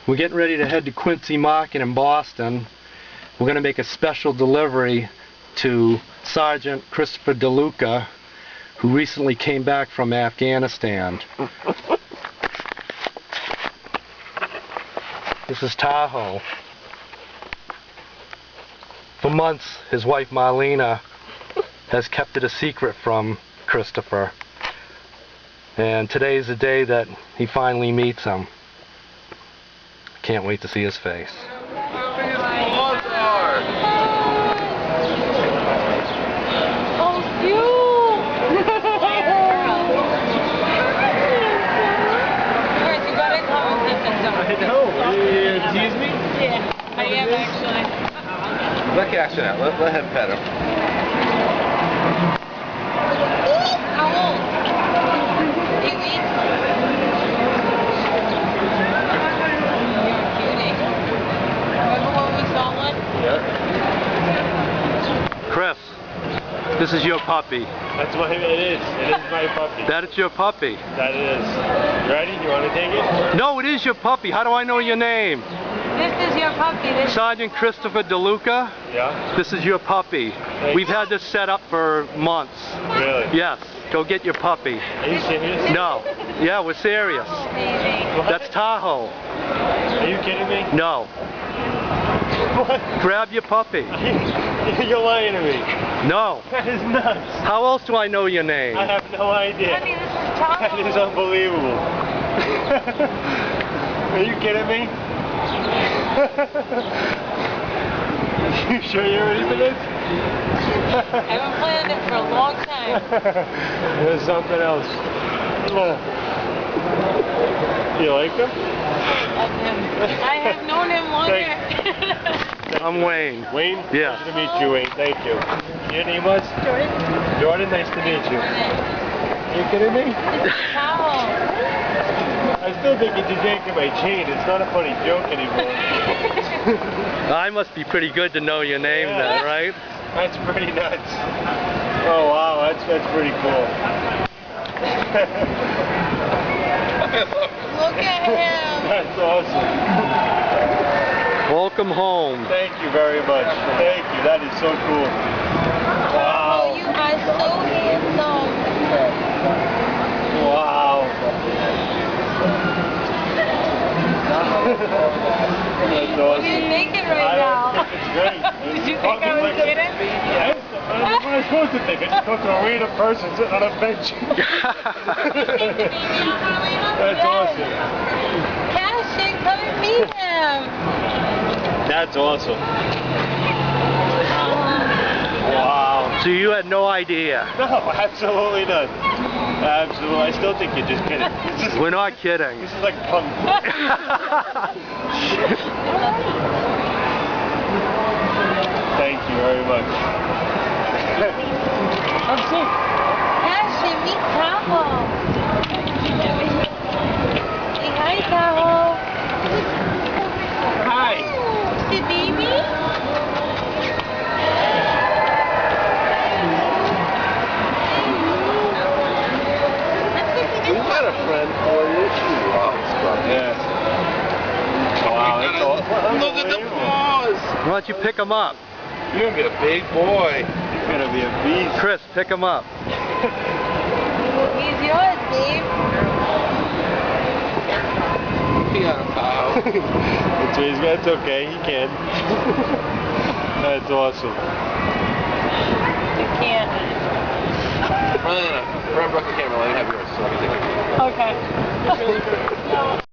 We're getting ready to head to Quincy Market in Boston. We're going to make a special delivery to Sergeant Christopher DeLuca, who recently came back from Afghanistan. This is Tahoe. For months, his wife Marlena has kept it a secret from Christopher. And today is the day that he finally meets him. Can't wait to see his face. Tease me? Yeah, I am actually. Let Cash out. Let him pet him. How old? 8 weeks? You're a cutie. Remember when we saw one? Yeah. Chris, this is your puppy. That's what it is. It is my puppy. That is your puppy. That is. You ready? You want to take it? No, it is your puppy. How do I know your name? This is your puppy. This Sergeant Christopher DeLuca. Yeah. This is your puppy. We've had this set up for months. Really? Yes. Go get your puppy. Are you serious? No. Yeah, we're serious. Oh, baby. What? That's Tahoe. Are you kidding me? No. What? Grab your puppy. You're lying to me. No. That is nuts. How else do I know your name? I have no idea. Honey, this is Tahoe. That is unbelievable. Are you kidding me? You sure you're ready for this? I haven't planned it for a long time. There's something else. You like him? I have known him longer. I'm Wayne. Wayne? Yeah. Nice to meet you, Wayne. Thank you. Your name was? Jordan. Jordan, nice to meet you. Are you kidding me? This is Tahoe. I still think you're just yanking my chain. It's not a funny joke anymore. I must be pretty good to know your name then, right? That's pretty nuts. Oh wow, that's pretty cool. Look at him. That's awesome. Welcome home. Thank you very much. Thank you. That is so cool. Wow. Oh, you are so handsome. Wow. That's awesome. What are you thinking right now? I think it's great. Did you think I was kidding? Yes. What am I supposed to think? I just talked to a random person sitting on a bench. That's awesome. Cashin, come and meet him. That's awesome. Wow. So you had no idea? No, absolutely not. Absolutely. I still think you're just kidding. We're not kidding. This is like punk. Thank you very much. I'm sick. Cashin, meet Tahoe. Say hi, Tahoe. Hi. Say baby. We got a friend for you. Yeah. Wow, that's awesome. Look at the paws. Why don't you pick him up? You're gonna be a big boy. You're gonna be a beast. Chris, pick him up. He's yours, babe. He got a pal. That's okay. He can. That's awesome. You can't. Run the camera. Let me have yours so I can take it. Okay.